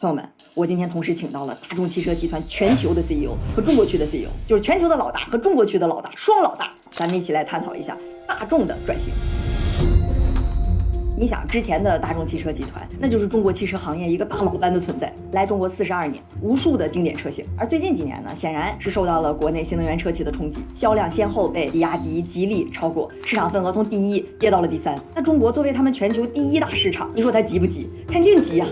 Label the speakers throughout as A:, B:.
A: 朋友们，我今天同时请到了大众汽车集团全球的 CEO 和中国区的 CEO， 就是全球的老大和中国区的老大，双老大，咱们一起来探讨一下大众的转型。你想，之前的大众汽车集团，那就是中国汽车行业一个大佬般的存在，来中国42年，无数的经典车型。而最近几年呢，显然是受到了国内新能源车企的冲击，销量先后被比亚迪、吉利超过，市场份额从第一跌到了第3。那中国作为他们全球第1大市场，你说它急不急？肯定急啊！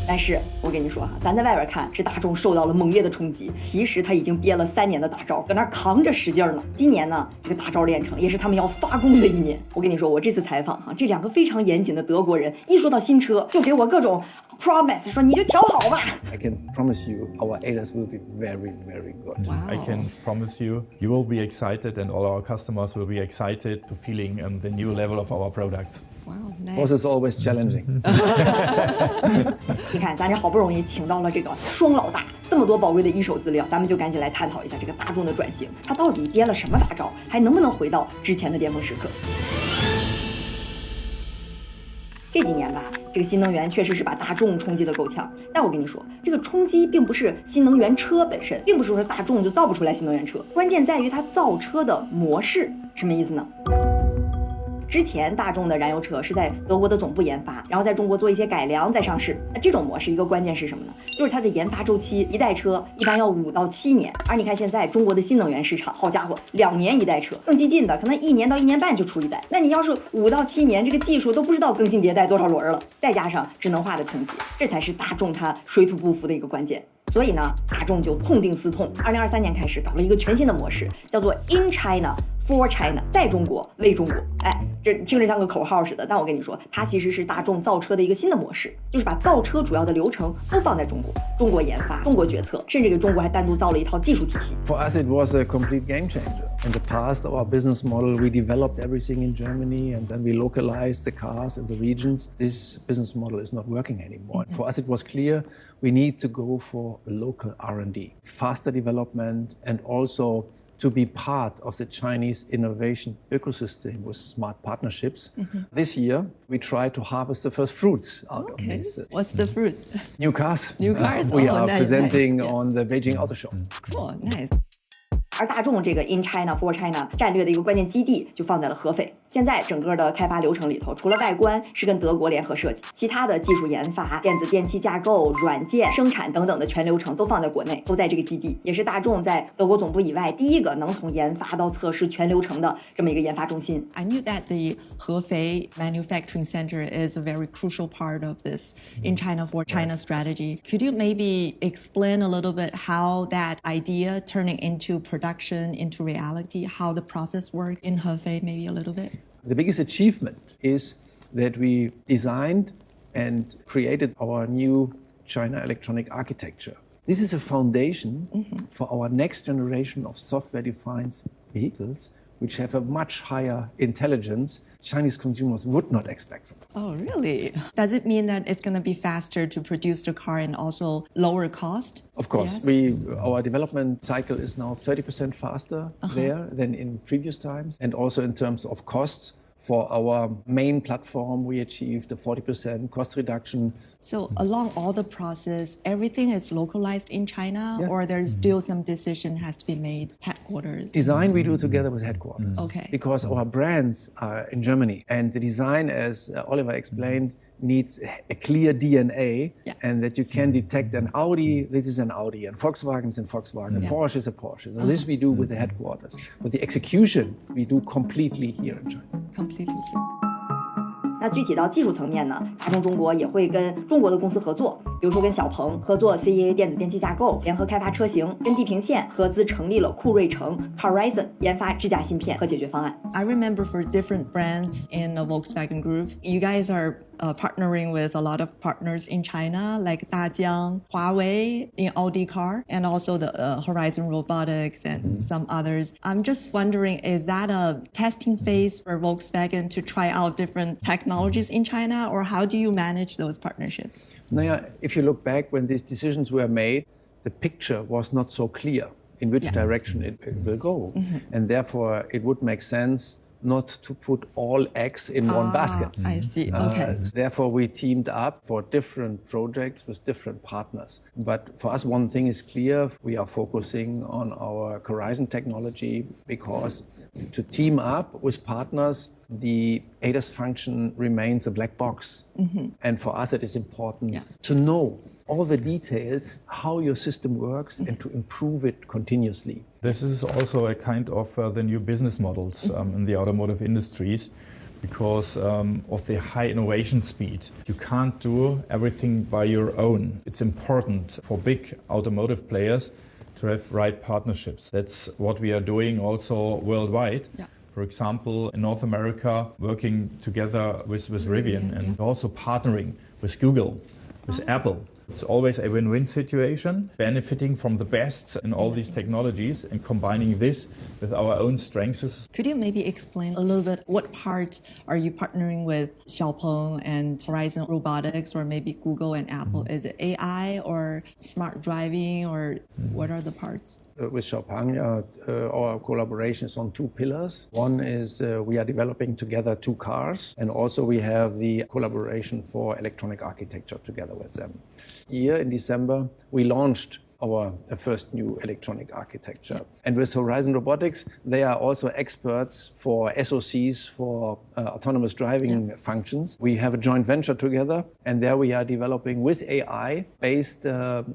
A: 但是我跟你说哈，咱在外边看是大众受到了猛烈的冲击，其实他已经憋了3年的大招，搁那扛着使劲了。今年呢，这个大招练成，也是他们要发功的一年。我跟你说，我这次采访哈，这2个非常严谨的德国人，一说到新车，就给我各种 promise， 说你就调好吧。
B: I can promise you, our ADAS will be very, very good.
C: Wow. I can promise you, you will be excited, and all our customers will be excited to feeling the new level of our products.
B: Wow, nice. Boss is always challenging.
A: 你看，咱这好不容易请到了这个双老大，这么多宝贵的一手资料，咱们就赶紧来探讨一下这个大众的转型，它到底憋了什么大招，还能不能回到之前的巅峰时刻？这几年吧，这个新能源确实是把大众冲击得够呛。但我跟你说，这个冲击并不是新能源车本身，并不是说大众就造不出来新能源车，关键在于它造车的模式。什么意思呢？之前大众的燃油车是在德国的总部研发，然后在中国做一些改良再上市。那这种模式一个关键是什么呢？就是它的研发周期，一代车一般要5到7年。而你看现在中国的新能源市场，好家伙，2年一代车，更激进的可能1年到1年半就出一代。那你要是5到7年，这个技术都不知道更新迭代多少轮了，再加上智能化的冲击，这才是大众它水土不服的一个关键。所以呢，大众就痛定思痛，2023年开始搞了一个全新的模式，叫做 In China。For China， 在中国为中国，这听着像个口号似的，但我跟你说，它其实是大众造车的一个新的模式，就是把造车主要的流程都放在中国，中国研发，中国决策，甚至给中国还单独造了一套技术体系。
B: For us, it was a complete game changer. In the past, our business model, we developed everything in Germany and then we localized the cars in the regions. This business model is not working anymore. For us, it was clear we need to go for local R&D, faster development, and also to be part of the Chinese innovation ecosystem with smart partnerships. This year, we try to harvest the first fruits out of this.
D: What's the fruit?
B: New cars.
D: New cars?
B: We are
D: nice,
B: presenting
D: nice.
B: on the Beijing Auto Show.
D: Cool, nice.
A: 而大众这个 In China for China 战略的一个关键基地就放在了合肥。现在整个的开发流程里头，除了外观是跟德国联合设计，其他的技术研发、电子电器架构、软件、生产等等的全流程都放在国内，都在这个基地，也是大众在德国总部以外第一个能从研发到测试全流程的这么一个研发中心。
D: I knew that the Hefei manufacturing center is a very crucial part of this In China for China strategy. Could you maybe explain a little bit how that idea turning into production, into reality, how the process worked in Hefei, maybe a little bit?
B: The biggest achievement is that we designed and created our new China electronic architecture. This is a foundation for our next generation of software-defined vehicles, which have a much higher intelligence Chinese consumers would not expect from them.
D: Oh, really? Does it mean that it's going to be faster to produce the car and also lower cost?
B: Of course.
D: Yes?
B: Our development cycle is now 30% faster there than in previous times. And also in terms of costs, for our main platform, we achieved a 40% cost reduction.
D: So along all the process, everything is localized in China, or there's still some decision has to be made headquarters?
B: Design we do together with headquarters.
D: Okay.
B: Because our brands are in Germany. And the design, as Oliver explained, needs a clear DNA, and that you can detect an Audi, this is an Audi, and Volkswagen is a Volkswagen, and Porsche is a Porsche. So this we do with the headquarters. But the execution we do completely here in China.
D: Completely.
A: 那具体到技术层面呢，大众中国也会跟中国的公司合作，比如说跟小鹏合作 CEA 电子电器架构，联合开发车型，跟地平线合资成立了酷睿城 Horizon 研发智驾芯片和解决方案。
D: I remember for different brands in the Volkswagen Group, you guys are partnering with a lot of partners in China, like Dajiang, Huawei in Audi car, and also the Horizon Robotics and some others. I'm just wondering, is that a testing phase for Volkswagen to try out different technologies in China, or how do you manage those partnerships?
B: If you look back when these decisions were made, the picture was not so clear in which direction it will go. And therefore, it would make sense not to put all eggs in one basket.
D: I see. Okay.
B: Therefore, we teamed up for different projects with different partners. But for us, one thing is clear. We are focusing on our Horizon technology because to team up with partners, the ADAS function remains a black box. And for us, it is important to know all the details, how your system works, and to improve it continuously.
C: This is also a kind of the new business models in the automotive industries because of the high innovation speed. You can't do everything by your own. It's important for big automotive players to have right partnerships. That's what we are doing also worldwide.
D: Yeah.
C: For example, in North America, working together with Rivian and also partnering with Google, with Apple. It's always a win-win situation, benefiting from the best in all these technologies and combining this with our own strengths.
D: Could you maybe explain a little bit what part are you partnering with Xiaopeng and Horizon Robotics or maybe Google and Apple? Is it AI or smart driving or what are the parts?
B: With Xiaopeng, our collaboration is on two pillars. One is we are developing together two cars, and also we have the collaboration for electronic architecture together with them. Here in December, we launched our first new electronic architecture. And with Horizon Robotics, they are also experts for SoCs, for autonomous driving functions. We have a joint venture together, and there we are developing with AI-based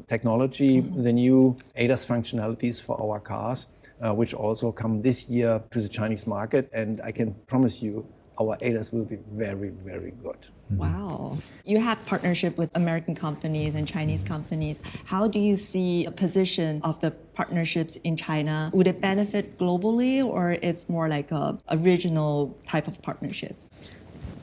B: technology the new ADAS functionalities for our cars, which also come this year to the Chinese market. And I can promise you, our ADAS will be very, very good.
D: Wow. You have partnership with American companies and Chinese companies. How do you see a position of the partnerships in China? Would it benefit globally or it's more like a regional type of partnership?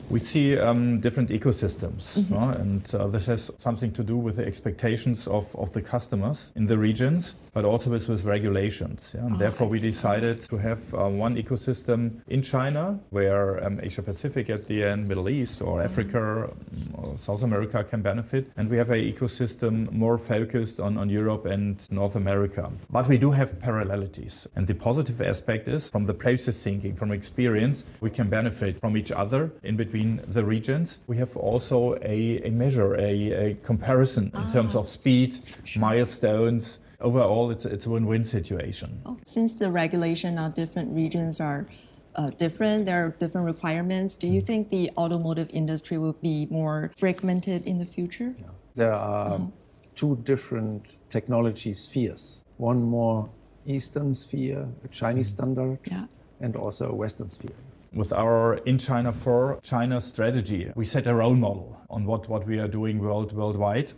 C: We see different ecosystems, and this has something to do with the expectations of the customers in the regions, but also with regulations. Yeah? And therefore, we decided to have one ecosystem in China, where Asia Pacific at the end, Middle East or Africa or South America can benefit. And we have an ecosystem more focused on Europe and North America. But we do have parallelities. And the positive aspect is from the process thinking, from experience, we can benefit from each other in between the regions. We have also a measure, a comparison in terms of speed, milestones. Overall, it's a win-win situation.
D: Since the regulation on different regions are different, there are different requirements, do you think the automotive industry will be more fragmented in the future?
B: There are two different technology spheres. One more Eastern sphere, the Chinese standard, and also a Western sphere.
C: With our In China for China strategy, we set a role model on what we are doing worldwide.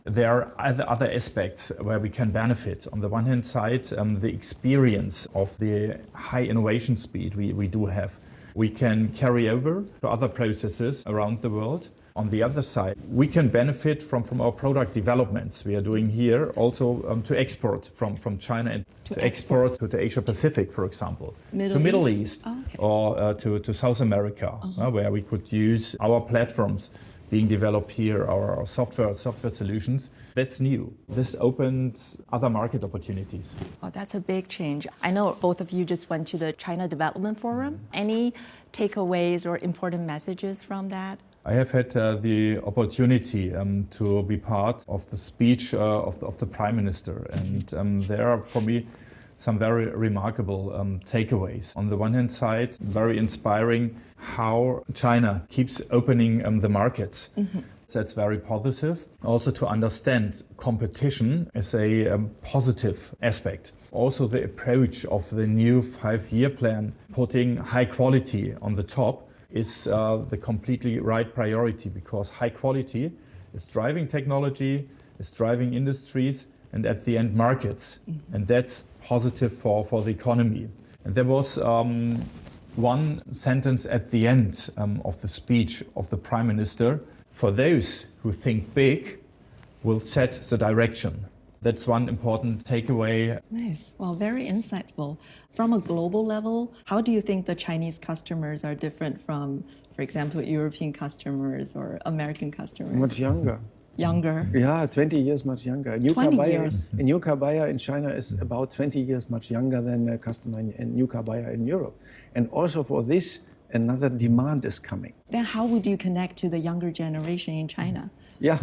C: There are other aspects where we can benefit. On the one hand side, the experience of the high innovation speed we do have. We can carry over to other processes around the world. On the other side, we can benefit from our product developments we are doing here, also to export from China and to export to the Asia Pacific, for example, to Middle East or to South America, where we could use our platforms being developed here, our software solutions. That's new. This opens other market opportunities.
E: Oh, that's a big change. I know both of you just went to the China Development Forum. Any takeaways or important messages from that?
C: I have had the opportunity to be part of the speech of the Prime Minister, and there are, for me, some very remarkable takeaways. On the one hand side, very inspiring how China keeps opening the markets. That's very positive. Also to understand competition as a positive aspect. Also the approach of the new 5-year plan, putting high quality on the top, is the completely right priority, because high quality is driving technology, is driving industries, and at the end markets. And that's positive for the economy. And there was one sentence at the end of the speech of the Prime Minister: for those who think big will set the direction. That's one important takeaway.
D: Nice. Well, very insightful. From a global level, how do you think the Chinese customers are different from, for example, European customers or American customers?
B: Much younger.
D: younger.
B: Yeah, 20 years much younger.
D: 20 years.
B: A new car buyer in China is about 20 years much younger than a customer and new car buyer in Europe. And also for this, another demand is coming.
D: Then how would you connect to the younger generation in China?
B: Yeah,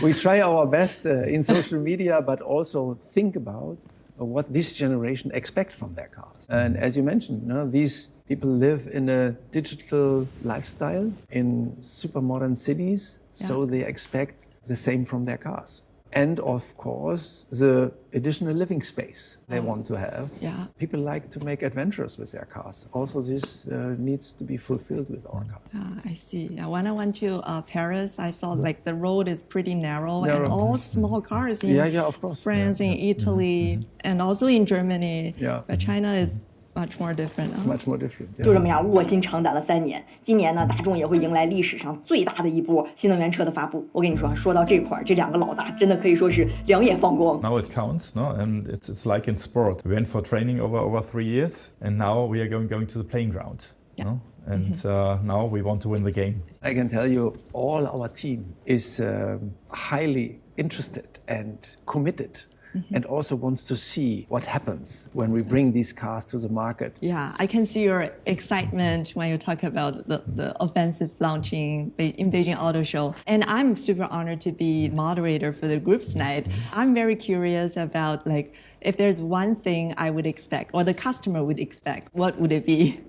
B: we try our best in social media, but also think about what this generation expect from their cars. And as you mentioned, these people live in a digital lifestyle in super modern cities, so they expect the same from their cars. And of course, the additional living space they want to have.
D: Yeah.
B: People like to make adventures with their cars. Also, this needs to be fulfilled with our cars.
D: I see. When I went to Paris, I saw like the road is pretty narrow. And all small cars in
B: of course.
D: France, in Italy, and also in Germany.
B: Yeah.
D: But China is much more different.
B: Much more different.
A: 就这么样卧薪尝胆了3年。今年呢，大众也会迎来历史上最大的一波新能源车的发布。我跟你说，说到这块儿，这2个老大真的可以说是两眼放光。
C: Now it counts, no? And it's like in sport. We went for training over 3 years, and now we are going to the playing ground.
D: Yeah.
C: No? And now we want to win the game.
B: I can tell you, all our team is highly interested and committed. And also wants to see what happens when we bring these cars to the market.
D: Yeah, I can see your excitement when you talk about the offensive launching in Beijing Auto Show. And I'm super honored to be moderator for the group's night. I'm very curious about like if there's one thing I would expect or the customer would expect, what would it be?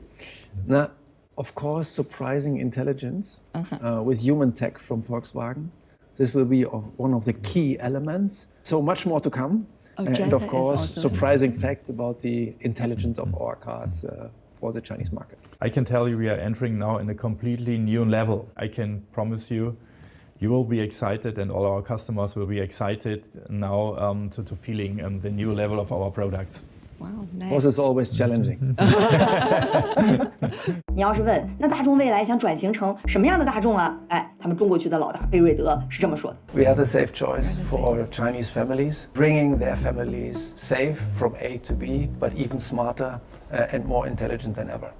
B: Now, of course, surprising intelligence with human tech from Volkswagen. This will be one of the key elements. So much more to come. And of course, surprising fact about the intelligence of our cars for the Chinese market.
C: I can tell you we are entering now in a completely new level. I can promise you, you will be excited and all our customers will be excited now to feeling the new level of our products.
D: Wow, nice.
B: Of course, it's always challenging.
A: 你要是问那大众未来想转型成什么样的大众啊？哎，他们中国区的老大贝瑞德是这么说的
B: We are the safe choice for all Chinese families, bringing their families safe from A to B, but even smarter and more intelligent than ever.